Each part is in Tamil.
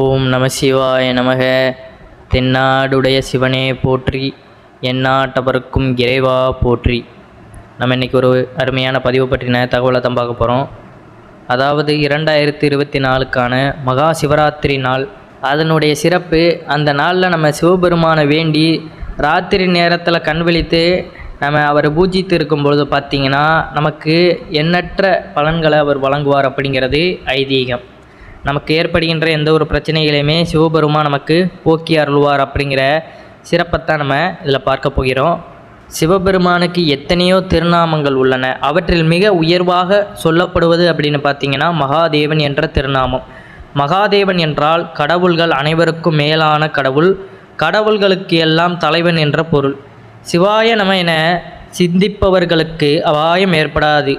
ஓம் நம சிவாய நமக. தென்னாடுடைய சிவனே போற்றி, எந்நாட்டவர்க்கும் இறைவா போற்றி. நம்ம இன்றைக்கி ஒரு அருமையான பதிவு பற்றின தகவலை தான் பார்க்க போகிறோம். அதாவது 2024க்கான மகா சிவராத்திரி நாள், அதனுடைய சிறப்பு. அந்த நாளில் நம்ம சிவபெருமானை வேண்டி ராத்திரி நேரத்தில் கண் விழித்து நம்ம அவரை பூஜித்து இருக்கும்பொழுது பார்த்திங்கன்னா நமக்கு எண்ணற்ற பலன்களை அவர் வழங்குவார் அப்படிங்கிறது ஐதீகம். நமக்கு ஏற்படுகின்ற எந்த ஒரு பிரச்சனைகளையுமே சிவபெருமான் நமக்கு போக்கி அருள்வார் அப்படிங்கிற சிறப்பைத்தான் நம்ம இதில் பார்க்க போகிறோம். சிவபெருமானுக்கு எத்தனையோ திருநாமங்கள் உள்ளன. அவற்றில் மிக உயர்வாக சொல்லப்படுவது அப்படின்னு பார்த்திங்கன்னா மகாதேவன் என்ற திருநாமம். மகாதேவன் என்றால் கடவுள்கள் அனைவருக்கும் மேலான கடவுள், கடவுள்களுக்கு எல்லாம் தலைவன் என்ற பொருள். சிவாய நம என சிந்திப்பவர்களுக்கு அபாயம் ஏற்படாது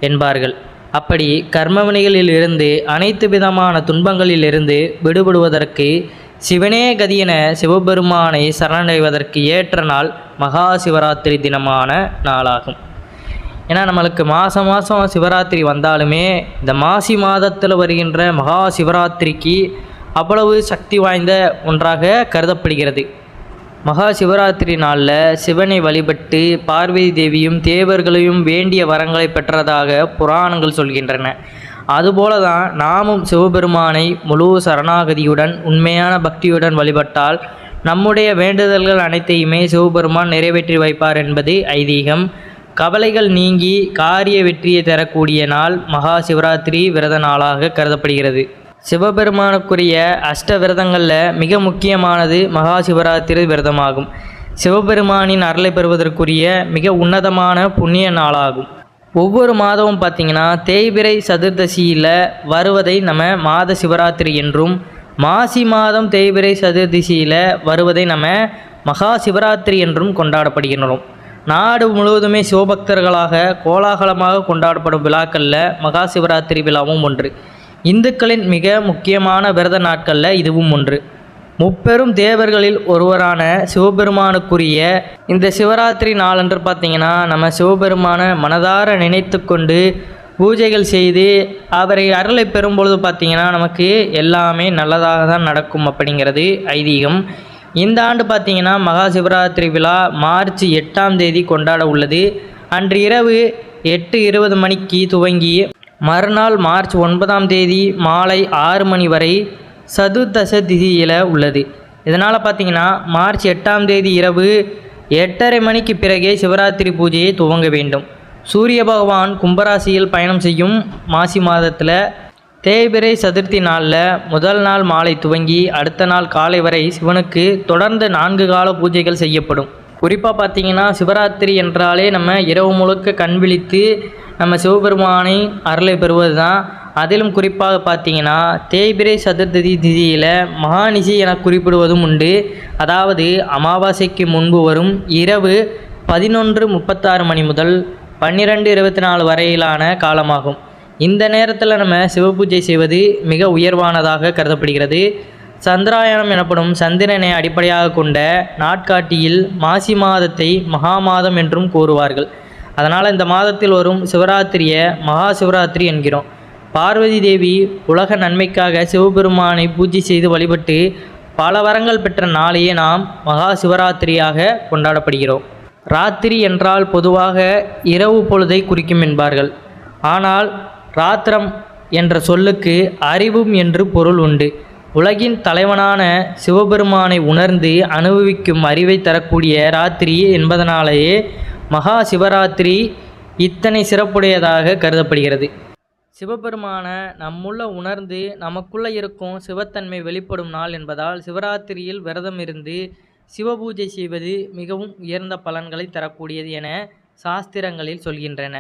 என்பார்கள். அப்படி கர்மவினைகளில் இருந்து அனைத்து விதமான துன்பங்களிலிருந்து விடுபடுவதற்கு சிவனே கதி என சிவபெருமானை சரணடைவதற்கு ஏற்ற நாள் மகா சிவராத்திரி தினமான நாளாகும். ஏன்னா நம்மளுக்கு மாதம் சிவராத்திரி வந்தாலுமே இந்த மாசி மாதத்தில் வருகின்ற மகா சிவராத்திரிக்கு அவ்வளவு சக்தி வாய்ந்த ஒன்றாக கருதப்படுகிறது. மகா சிவராத்திரி நாளில் சிவனை வழிபட்டு பார்வதி தேவியும் தேவர்களையும் வேண்டிய வரங்களை பெற்றதாக புராணங்கள் சொல்கின்றன. அதுபோல தான் நாமும் சிவபெருமானை முழு சரணாகதியுடன் உண்மையான பக்தியுடன் வழிபட்டால் நம்முடைய வேண்டுதல்கள் அனைத்தையுமே சிவபெருமான் நிறைவேற்றி வைப்பார் என்பது ஐதீகம். கவலைகள் நீங்கி காரிய வெற்றியை தரக்கூடிய நாள் மகா சிவராத்திரி விரத நாளாக கருதப்படுகிறது. சிவபெருமானுக்குரிய அஷ்ட விரதங்களில் மிக முக்கியமானது மகா சிவராத்திரி விரதமாகும். சிவபெருமானின் அருளை பெறுவதற்குரிய மிக உன்னதமான புண்ணிய நாளாகும். ஒவ்வொரு மாதமும் பார்த்திங்கன்னா தேய்பிறை சதுர்தசியில் வருவதை நம்ம மாத சிவராத்திரி என்றும், மாசி மாதம் தேய்பிறை சதுர்தசியில் வருவதை நம்ம மகா சிவராத்திரி என்றும் கொண்டாடப்படுகின்றோம். நாடு முழுவதுமே சிவபக்தர்களாக கோலாகலமாக கொண்டாடப்படும் விழாக்களில் மகா சிவராத்திரி விழாவும் ஒன்று. இந்துக்களின் மிக முக்கியமான விரத நாட்களில் இதுவும் ஒன்று. முப்பெரும் தேவர்களில் ஒருவரான சிவபெருமானுக்குரிய இந்த சிவராத்திரி நாளன்று பார்த்திங்கன்னா நம்ம சிவபெருமானை மனதார நினைத்து கொண்டு பூஜைகள் செய்து அவரை அருளை பெறும்பொழுது பார்த்திங்கன்னா நமக்கு எல்லாமே நல்லதாக தான் நடக்கும் அப்படிங்கிறது ஐதீகம். இந்த ஆண்டு பார்த்திங்கன்னா மகா சிவராத்திரி விழா மார்ச் 8ஆம் தேதி கொண்டாட உள்ளது. அன்று இரவு 8:20 மணிக்கு துவங்கி மறுநாள் மார்ச் 9ஆம் தேதி மாலை 6 மணி வரை சதுர்தச திதியில் உள்ளது. இதனால் பார்த்திங்கன்னா மார்ச் 8ஆம் தேதி இரவு 8:30 மணிக்கு பிறகே சிவராத்திரி பூஜையை துவங்க வேண்டும். சூரிய பகவான் கும்பராசியில் பயணம் செய்யும் மாசி மாதத்தில் தேய்பிறை சதுர்த்தி நாளில் முதல் நாள் மாலை துவங்கி அடுத்த நாள் காலை வரை சிவனுக்கு தொடர்ந்து 4 கால பூஜைகள் செய்யப்படும். குறிப்பாக பார்த்திங்கன்னா சிவராத்திரி என்றாலே நம்ம இரவு முழுக்க கண் விழித்து நம்ம சிவபெருமானை அருளை பெறுவது தான். அதிலும் குறிப்பாக பார்த்திங்கன்னா தேய்பிறை சதுர்த்தி திதியில் மகாநிசி என குறிப்பிடுவதும் உண்டு. அதாவது அமாவாசைக்கு முன்பு வரும் இரவு 11:36 மணி முதல் 12:24 வரையிலான காலமாகும். இந்த நேரத்தில் நம்ம சிவபூஜை செய்வது மிக உயர்வானதாக கருதப்படுகிறது. சந்திராயணம் எனப்படும் சந்திரனை அடிப்படையாக கொண்ட நாட்காட்டியில் மாசி மாதத்தை மகா மாதம் என்றும் கூறுவார்கள். அதனால் இந்த மாதத்தில் வரும் சிவராத்திரியை மகா சிவராத்திரி என்கிறோம். பார்வதி தேவி உலக நன்மைக்காக சிவபெருமானை பூஜை செய்து வழிபட்டு பல வரங்கள் பெற்ற நாளையே நாம் மகா சிவராத்திரியாக கொண்டாடப்படுகிறோம். ராத்திரி என்றால் பொதுவாக இரவு பொழுதை குறிக்கும் என்பார்கள். ஆனால் ராத்திரம் என்ற சொல்லுக்கு அறிவும் என்று பொருள் உண்டு. உலகின் தலைவனான சிவபெருமானை உணர்ந்து அனுபவிக்கும் அறிவை தரக்கூடிய ராத்திரி என்பதனாலேயே மகா சிவராத்திரி இத்தனை சிறப்புடையதாக கருதப்படுகிறது. சிவபெருமானை நம்முள்ள உணர்ந்து நமக்குள்ளே இருக்கும் சிவத்தன்மை வெளிப்படும் நாள் என்பதால் சிவராத்திரியில் விரதம் இருந்து சிவபூஜை செய்வது மிகவும் உயர்ந்த பலன்களை தரக்கூடியது என சாஸ்திரங்களில் சொல்கின்றன.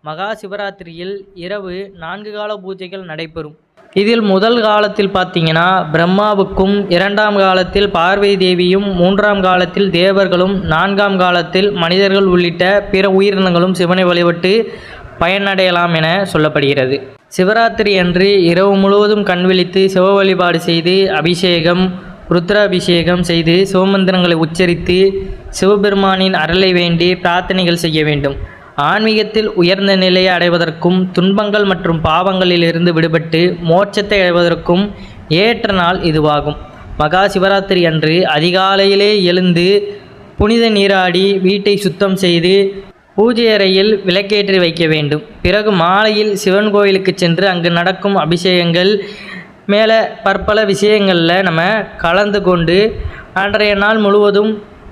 மகா சிவராத்திரியில் இரவு 4 கால பூஜைகள் நடைபெறும். இதில் முதல் காலத்தில் பார்த்திங்கன்னா பிரம்மாவுக்கும், 2ஆம் காலத்தில் பார்வதி தேவியும், 3ஆம் காலத்தில் தேவர்களும், 4ஆம் காலத்தில் மனிதர்கள் உள்ளிட்ட பிற உயிரினங்களும் சிவனை வழிபட்டு பயனடையலாம் என சொல்லப்படுகிறது. சிவராத்திரி அன்று இரவு முழுவதும் கண் விழித்து சிவ வழிபாடு செய்து அபிஷேகம், ருத்ராபிஷேகம் செய்து சிவமந்திரங்களை உச்சரித்து சிவபெருமானின் அருளை வேண்டி பிரார்த்தனைகள் செய்ய வேண்டும். ஆன்மீகத்தில் உயர்ந்த நிலையை அடைவதற்கும் துன்பங்கள் மற்றும் பாவங்களில் இருந்து விடுபட்டு மோட்சத்தை அடைவதற்கும் ஏற்ற நாள் இதுவாகும். மகா சிவராத்திரி அன்று அதிகாலையிலே எழுந்து புனித நீராடி வீட்டை சுத்தம் செய்து பூஜை அறையில் விளக்கேற்றி வைக்க வேண்டும். பிறகு மாலையில் சிவன் கோயிலுக்கு சென்று அங்கு நடக்கும் அபிஷேகங்கள் மேலே பற்பல விஷயங்களில் நம்ம கலந்து கொண்டு அன்றைய நாள் முழுவதும்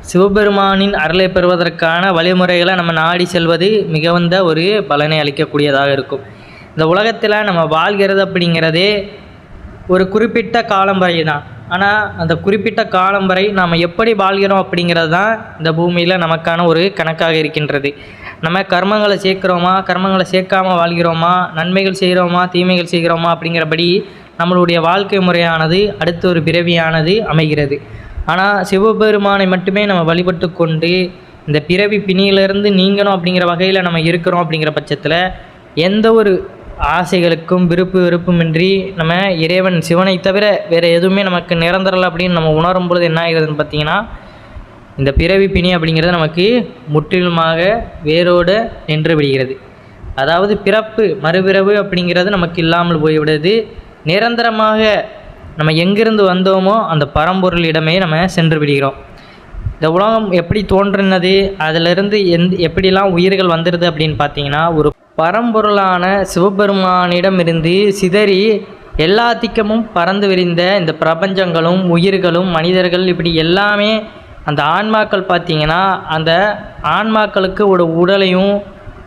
சிவபெருமானின் அருளை பெறுவதற்கான வழிமுறைகளை நம்ம நாடி செல்வது மிகுந்த ஒரு பலனை அளிக்கக்கூடியதாக இருக்கும். இந்த உலகத்தில் நம்ம வாழ்கிறது அப்படிங்கிறதே ஒரு குறிப்பிட்ட காலம் வரை தான். ஆனால் அந்த குறிப்பிட்ட காலம் வரை நாம் எப்படி வாழ்கிறோம் அப்படிங்கிறது தான் இந்த பூமியில் நமக்கான ஒரு கணக்காக இருக்கின்றது. நம்ம கர்மங்களை சேர்க்குறோமா, கர்மங்களை சேர்க்காமல் வாழ்கிறோமா, நன்மைகள் செய்கிறோமா, தீமைகள் செய்கிறோமா அப்படிங்கிறபடி நம்மளுடைய வாழ்க்கை முறையானது அடுத்த ஒரு பிறவியானது அமைகிறது. ஆனால் சிவபெருமானை மட்டுமே நம்ம வழிபட்டு கொண்டு இந்த பிறவி பிணியிலிருந்து நீங்கணும் அப்படிங்கிற வகையில் நம்ம இருக்கிறோம். அப்படிங்கிற பட்சத்தில் எந்த ஒரு ஆசைகளுக்கும் வெறுப்புமின்றி நம்ம இறைவன் சிவனை தவிர வேறு எதுவுமே நமக்கு நிரந்தரலை அப்படின்னு நம்ம உணரும் பொழுது என்ன ஆகிறதுன்னு பார்த்திங்கன்னா, இந்த பிறவி பிணி அப்படிங்கிறது நமக்கு முற்றிலுமாக வேரோடு நின்று விடுகிறது. அதாவது பிறப்பு மறுபிறவு அப்படிங்கிறது நமக்கு இல்லாமல் போய்விடுது. நிரந்தரமாக நம்ம எங்கிருந்து வந்தோமோ அந்த பரம்பொருளிடமே நம்ம சென்று விடுகிறோம். இந்த உலகம் எப்படி தோன்றினது, அதிலிருந்து எப்படிலாம் உயிர்கள் வந்துடுது அப்படின்னு பார்த்தீங்கன்னா, ஒரு பரம்பொருளான சிவபெருமானிடமிருந்து சிதறி எல்லா திக்கமும் பறந்து விரிந்த இந்த பிரபஞ்சங்களும் உயிர்களும் மனிதர்கள் இப்படி எல்லாமே அந்த ஆன்மாக்கள் பார்த்திங்கன்னா, அந்த ஆன்மாக்களுக்கு ஒரு உடலையும்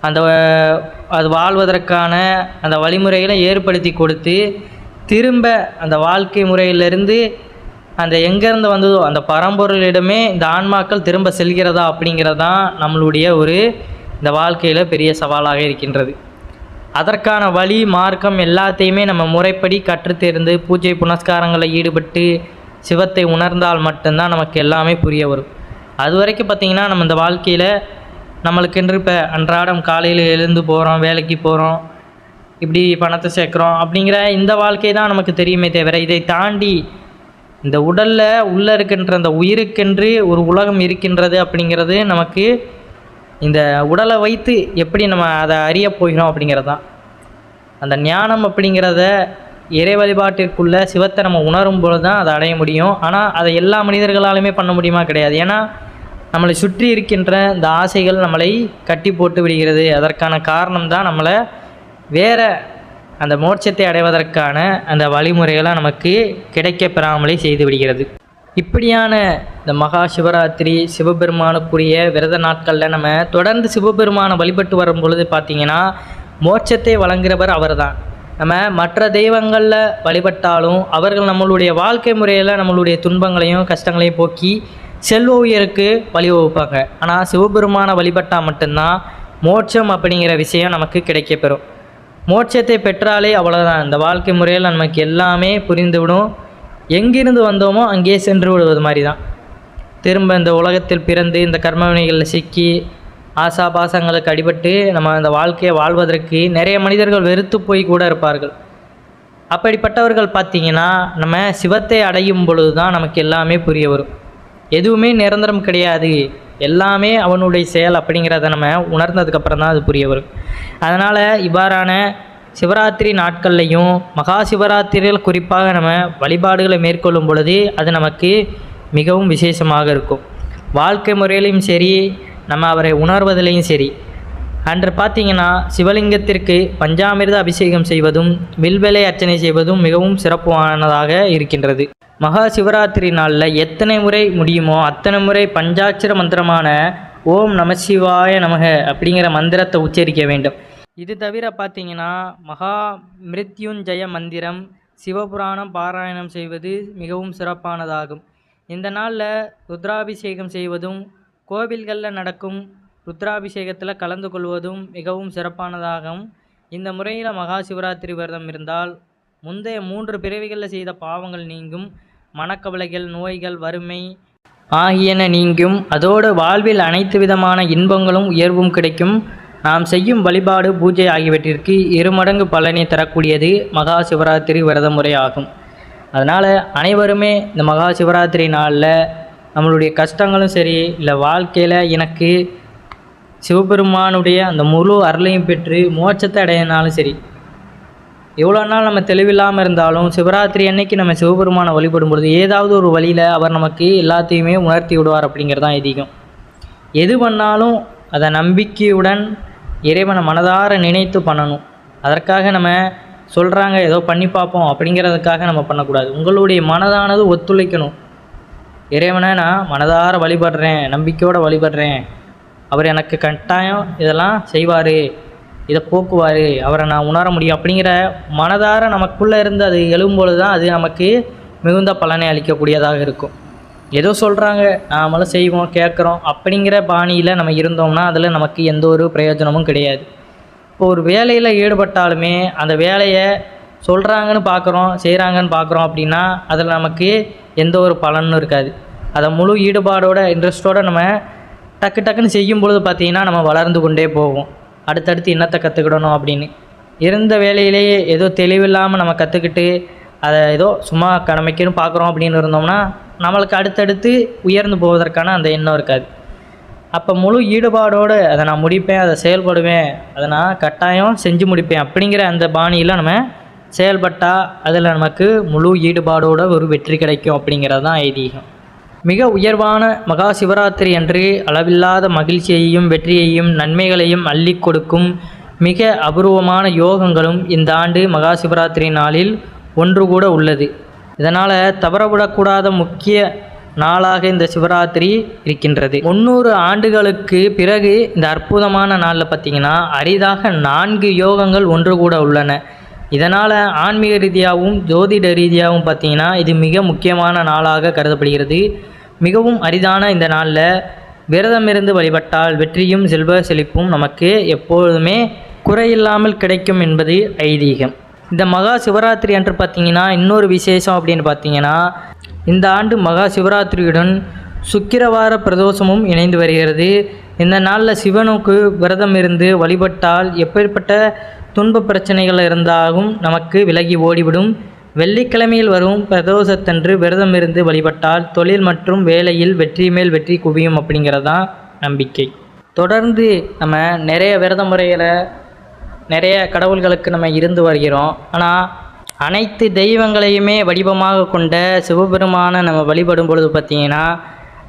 அது வாழ்வதற்கான அந்த வழிமுறைகளை ஏற்படுத்தி கொடுத்து திரும்ப அந்த வாழ்க்கை முறையிலிருந்து அந்த எங்கேருந்து வந்ததோ அந்த பரம்பொருளிடமே இந்த ஆன்மாக்கள் திரும்ப செல்கிறதா அப்படிங்கிறதான் நம்மளுடைய இந்த வாழ்க்கையில் பெரிய சவாலாக இருக்கின்றது. அதற்கான வழி மார்க்கம் எல்லாத்தையுமே நம்ம முறைப்படி கற்றுத்தேர்ந்து பூஜை புனஸ்காரங்களில் ஈடுபட்டு சிவத்தை உணர்ந்தால் மட்டும்தான் நமக்கு எல்லாமே புரிய வரும். அது வரைக்கும் பார்த்திங்கன்னா நம்ம இந்த வாழ்க்கையில் நம்மளுக்கென்று இப்போ அன்றாடம் காலையில் எழுந்து போகிறோம், வேலைக்கு போகிறோம், இப்படி பணத்தை சேர்க்குறோம் அப்படிங்கிற இந்த வாழ்க்கை தான் நமக்கு தெரியுமே தவிர, இதை தாண்டி இந்த உடலில் உள்ளே இருக்கின்ற அந்த உயிருக்கென்று ஒரு உலகம் இருக்கின்றது அப்படிங்கிறது நமக்கு இந்த உடலை வைத்து எப்படி நம்ம அதை அறிய போகிறோம் அப்படிங்கிறது தான். அந்த ஞானம் அப்படிங்கிறத இறை வழிபாட்டிற்குள்ள சிவத்தை நம்ம உணரும் பொழுது தான் அதை அடைய முடியும். ஆனால் அதை எல்லா மனிதர்களாலுமே பண்ண முடியுமா? கிடையாது. ஏன்னா நம்மளை சுற்றி இருக்கின்ற இந்த ஆசைகள் நம்மளை கட்டி போட்டு விடுகிறது. அதற்கான காரணம் தான் நம்மளை வேறு அந்த மோட்சத்தை அடைவதற்கான அந்த வழிமுறைகளை நமக்கு கிடைக்க பெறாமலே செய்து விடுகிறது. இப்படியான இந்த மகா சிவராத்திரி சிவபெருமானுக்குரிய விரத நாட்களில் நம்ம தொடர்ந்து சிவபெருமானை வழிபட்டு வரும் பொழுது பார்த்திங்கன்னா, மோட்சத்தை வழங்குகிறவர் அவர் தான். நம்ம மற்ற தெய்வங்களில் வழிபட்டாலும் அவர்கள் நம்மளுடைய வாழ்க்கை முறையில் நம்மளுடைய துன்பங்களையும் கஷ்டங்களையும் போக்கி செல்வ உயருக்கு வழிவகுப்பாங்க. ஆனால் சிவபெருமானை வழிபட்டால் மட்டும்தான் மோட்சம் அப்படிங்கிற விஷயம் நமக்கு கிடைக்கப்பெறும். மோட்சத்தை பெற்றாலே அவ்வளோதான். இந்த வாழ்க்கை முறையில் நமக்கு எல்லாமே புரிந்துவிடும். எங்கிருந்து வந்தோமோ அங்கேயே சென்று விடுவது மாதிரி தான். திரும்ப இந்த உலகத்தில் பிறந்து இந்த கர்மவினைகளில் சிக்கி ஆசாபாசங்களுக்கு அடிபட்டு நம்ம இந்த வாழ்க்கையை வாழ்வதற்கு நிறைய மனிதர்கள் வெறுத்து போய் கூட இருப்பார்கள். அப்படிப்பட்டவர்கள் பார்த்திங்கன்னா, நம்ம சிவத்தை அடையும் பொழுது தான் நமக்கு எல்லாமே புரிய வரும். எதுவுமே நிரந்தரம் கிடையாது, எல்லாமே அவனுடைய செயல் அப்படிங்கிறத நம்ம உணர்ந்ததுக்கப்புறம் தான் அது புரிய வரும். அதனால் இவ்வாறான சிவராத்திரி நாட்கள்லையும் மகா சிவராத்திரியில் குறிப்பாக நம்ம வழிபாடுகளை மேற்கொள்ளும் பொழுது அது நமக்கு மிகவும் விசேஷமாக இருக்கும். வாழ்க்கை முறையிலையும் சரி, நம்ம அவரை உணர்வதிலையும் சரி. அன்று பார்த்திங்கன்னா, சிவலிங்கத்திற்கு பஞ்சாமிர்த அபிஷேகம் செய்வதும் வில்வெளை அர்ச்சனை செய்வதும் மிகவும் சிறப்பானதாக இருக்கின்றது. மகா சிவராத்திரி நாளில் எத்தனை முறை முடியுமோ அத்தனை முறை பஞ்சாட்சர மந்திரமான ஓம் நம சிவாய நமக அப்படிங்கிற மந்திரத்தை உச்சரிக்க வேண்டும். இது தவிர பார்த்திங்கன்னா, மகா மிருத்யுஞ்சய மந்திரம் சிவபுராணம் பாராயணம் செய்வது மிகவும் சிறப்பானதாகும். இந்த நாளில் ருத்ராபிஷேகம் செய்வதும் கோவில்களில் நடக்கும் ருத்ராபிஷேகத்தில் கலந்து கொள்வதும் மிகவும் சிறப்பானதாகும். இந்த முறையில் மகா சிவராத்திரி விரதம் இருந்தால் முந்தைய 3 பிறவிகளில் செய்த பாவங்கள் நீங்கும், மனக்கவலைகள், நோய்கள், வறுமை ஆகியன நீங்கும். அதோடு வாழ்வில் அனைத்து விதமான இன்பங்களும் உயர்வும் கிடைக்கும். நாம் செய்யும் வழிபாடு பூஜை ஆகியவற்றிற்கு 2 மடங்கு பலனை தரக்கூடியது மகா சிவராத்திரி விரத முறை ஆகும். அதனால் அனைவருமே இந்த மகா சிவராத்திரி நாளில் நம்மளுடைய கஷ்டங்களும் சரி, இல்லை வாழ்க்கையில் எனக்கு சிவபெருமானுடைய அந்த முழு அருளையும் பெற்று மோட்சத்தை அடையினாலும் சரி, எவ்வளோ நாள் நம்ம தெளிவில்லாமல் இருந்தாலும் சிவராத்திரி அன்னைக்கு நம்ம சிவபெருமானை வழிபடும் பொழுது ஏதாவது ஒரு வழியில் அவர் நமக்கு எல்லாத்தையுமே உணர்த்தி விடுவார் அப்படிங்கிறது தான் ஐதீகம். எது பண்ணாலும் அதை நம்பிக்கையுடன் இறைவனை மனதார நினைத்து பண்ணணும். அதற்காக நம்ம சொல்கிறாங்க ஏதோ பண்ணி பார்ப்போம் அப்படிங்கிறதுக்காக நம்ம பண்ணக்கூடாது. உங்களுடைய மனதானது ஒத்துழைக்கணும். இறைவனை நான் மனதார வழிபடுறேன், நம்பிக்கையோடு வழிபடுறேன், அவர் எனக்கு கட்டாயம் இதெல்லாம் செய்வார், இதை போக்குவார், அவரை நான் உணர முடியும் அப்படிங்கிற மனதார நமக்குள்ளே இருந்து அது எழும்பொழுது தான் அது நமக்கு மிகுந்த பலனை அளிக்கக்கூடியதாக இருக்கும். ஏதோ சொல்கிறாங்க நாமளும் செய்வோம் கேட்குறோம் அப்படிங்கிற பாணியில் நம்ம இருந்தோம்னா அதில் நமக்கு எந்த ஒரு பிரயோஜனமும் கிடையாது. இப்போ ஒரு வேலையில் ஈடுபட்டாலுமே அந்த வேலையை சொல்கிறாங்கன்னு பார்க்குறோம், செய்கிறாங்கன்னு பார்க்குறோம் அப்படின்னா அதில் நமக்கு எந்த ஒரு பலனும் இருக்காது. அதை முழு ஈடுபாடோட இன்ட்ரெஸ்ட்டோடு நம்ம டக்குன்னு செய்யும் பொழுது பார்த்திங்கன்னா நம்ம வளர்ந்து கொண்டே போவோம். அடுத்தடுத்து என்னத்தை கற்றுக்கிடணும் அப்படின்னு இருந்த வேலையிலேயே ஏதோ தெளிவில்லாமல் நம்ம கற்றுக்கிட்டு அதை ஏதோ சும்மா கடமைக்குன்னு பார்க்குறோம் அப்படின்னு இருந்தோம்னா நம்மளுக்கு அடுத்தடுத்து உயர்ந்து போவதற்கான அந்த எண்ணம் இருக்காது. அப்போ முழு ஈடுபாடோடு அதை நான் முடிப்பேன், அதை செயல்படுவேன், அதை நான் கட்டாயம் செஞ்சு முடிப்பேன் அப்படிங்கிற அந்த பாணியில் நம்ம செயல்பட்டால் அதில் நமக்கு முழு ஈடுபாடோடு ஒரு வெற்றி கிடைக்கும் அப்படிங்கிறது தான் ஐதீகம். மிக உயர்வான மகா சிவராத்திரி அன்று அளவில்லாத மகிழ்ச்சியையும் வெற்றியையும் நன்மைகளையும் அள்ளி கொடுக்கும் மிக அபூர்வமான யோகங்களும் இந்த ஆண்டு மகா சிவராத்திரி நாளில் ஒன்று கூட உள்ளது. இதனால் தவறவிடக்கூடாத முக்கிய நாளாக இந்த சிவராத்திரி இருக்கின்றது. 300 ஆண்டுகளுக்கு பிறகு இந்த அற்புதமான நாளில் பார்த்திங்கன்னா அரிதாக 4 யோகங்கள் ஒன்று கூட உள்ளன. இதனால் ஆன்மீக ரீதியாகவும் ஜோதிட ரீதியாகவும் பார்த்திங்கன்னா இது மிக முக்கியமான நாளாக கருதப்படுகிறது. மிகவும் அரிதான இந்த நாளில் விரதமிருந்து வழிபட்டால் வெற்றியும் செல்வ செழிப்பும் நமக்கு எப்பொழுதுமே குறையில்லாமல் கிடைக்கும் என்பது ஐதீகம். இந்த மகா சிவராத்திரி அன்று பார்த்திங்கன்னா இன்னொரு விசேஷம் அப்படின்னு பார்த்திங்கன்னா இந்த ஆண்டு மகா சிவராத்திரியுடன் சுக்கிரவார பிரதோஷமும் இணைந்து வருகிறது. இந்த நாளில் சிவனுக்கு விரதம் இருந்து வழிபட்டால் எப்பேற்பட்ட துன்ப பிரச்சனைகள் இருந்தாலும் நமக்கு விலகி ஓடிவிடும். வெள்ளிக்கிழமையில் வரும் பிரதோஷத்தன்று விரதம் இருந்து வழிபட்டால் தொழில் மற்றும் வேலையில் வெற்றி மேல் வெற்றி குவியும் அப்படிங்கிறது தான் நம்பிக்கை. தொடர்ந்து நம்ம நிறைய விரத முறைகளை நிறைய கடவுள்களுக்கு நம்ம இருந்து வருகிறோம். ஆனால் அனைத்து தெய்வங்களையுமே வடிவமாக கொண்ட சிவபெருமானை நம்ம வழிபடும் பொழுது பார்த்திங்கன்னா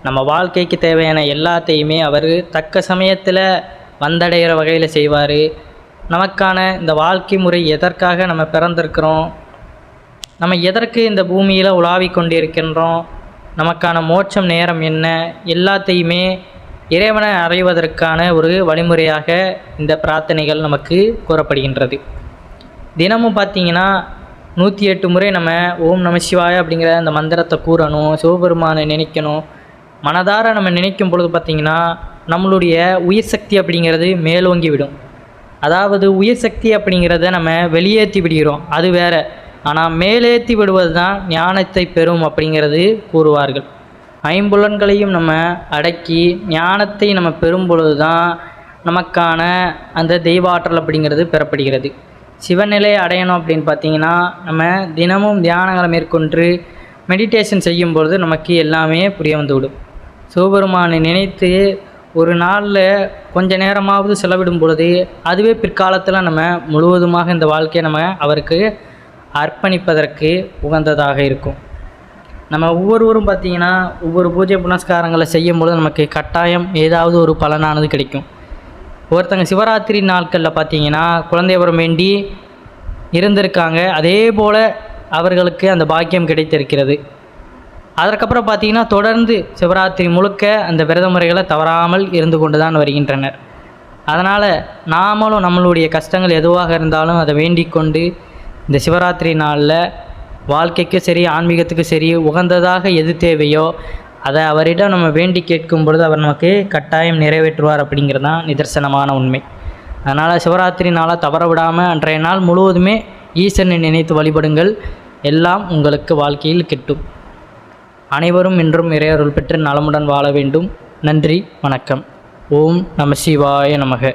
நம்ம வாழ்க்கைக்கு தேவையான எல்லாத்தையுமே அவர் தக்க சமயத்தில் வந்தடைகிற வகையில் செய்வார். நமக்கான இந்த வாழ்க்கை முறை எதற்காக நம்ம பிறந்திருக்கிறோம், நம்ம எதற்கு இந்த பூமியில் உலாவிக் கொண்டிருக்கின்றோம், நமக்கான மோட்சம் நேரம் என்ன, எல்லாத்தையுமே இறைவனை அடைவதற்கான ஒரு வழிமுறையாக இந்த பிரார்த்தனைகள் நமக்கு கூறப்படுகின்றது. தினமும் பார்த்திங்கன்னா 108 முறை நம்ம ஓம் நம சிவாய அப்படிங்கிற அந்த மந்திரத்தை கூறணும், சிவபெருமானை நினைக்கணும். மனதார நம்ம நினைக்கும் பொழுது பார்த்திங்கன்னா நம்மளுடைய உயிர் சக்தி அப்படிங்கிறது மேலோங்கி விடும். அதாவது உயிர் சக்தி அப்படிங்கிறத நம்ம வெளியேற்றி விடுகிறோம், அது வேறு. ஆனால் மேலேற்றி விடுவது தான் ஞானத்தை பெறும் அப்படிங்கிறது கூறுவார்கள். ஐம்புலன்களையும் நம்ம அடக்கி ஞானத்தை நம்ம பெறும் பொழுது தான் நமக்கான அந்த தெய்வாற்றல் அப்படிங்கிறது பெறப்படுகிறது. சிவநிலையை அடையணும் அப்படின்னு பார்த்திங்கன்னா நம்ம தினமும் தியானங்களை மேற்கொண்டு மெடிடேஷன் செய்யும் பொழுது நமக்கு எல்லாமே புரிய வந்துவிடும். சிவபெருமானை நினைத்து ஒரு நாளில் கொஞ்ச நேரமாவது செலவிடும் பொழுது அதுவே பிற்காலத்தில் நம்ம முழுவதுமாக இந்த வாழ்க்கையை நம்ம அவருக்கு அர்ப்பணிப்பதற்கு உகந்ததாக இருக்கும். நம்ம ஒவ்வொருவரும் பார்த்திங்கன்னா ஒவ்வொரு பூஜை புனஸ்காரங்களை செய்யும் பொழுது நமக்கு கட்டாயம் ஏதாவது ஒரு பலனானது கிடைக்கும். ஒருத்தங்க சிவராத்திரி நாட்களில் பார்த்திங்கன்னா குழந்தை வரம் வேண்டி இருந்திருக்காங்க, அதே போல் அவர்களுக்கு அந்த பாக்கியம் கிடைத்திருக்கிறது. அதற்கப்புறம் பார்த்திங்கன்னா தொடர்ந்து சிவராத்திரி முழுக்க அந்த விரத முறைகளை தவறாமல் இருந்து கொண்டு தான் வருகின்றனர். அதனால் நாமளும் நம்மளுடைய கஷ்டங்கள் எதுவாக இருந்தாலும் அதை வேண்டிக் கொண்டு இந்த சிவராத்திரி நாளில் வாழ்க்கைக்கு சரி ஆன்மீகத்துக்கு சரி உகந்ததாக எது தேவையோ அதை அவரிடம் நம்ம வேண்டி கேட்கும் பொழுது அவர் நமக்கு கட்டாயம் நிறைவேற்றுவார் அப்படிங்கிறது தான் நிதர்சனமான உண்மை. அதனால் சிவராத்திரி நாளாக தவற விடாமல் அன்றைய நாள் முழுவதுமே ஈசனை நினைத்து வழிபடுங்கள், எல்லாம் உங்களுக்கு வாழ்க்கையில் கிட்டும். அனைவரும் இன்றும் இறையருள் பெற்று நலமுடன் வாழ வேண்டும். நன்றி, வணக்கம். ஓம் நம சிவாய நமக.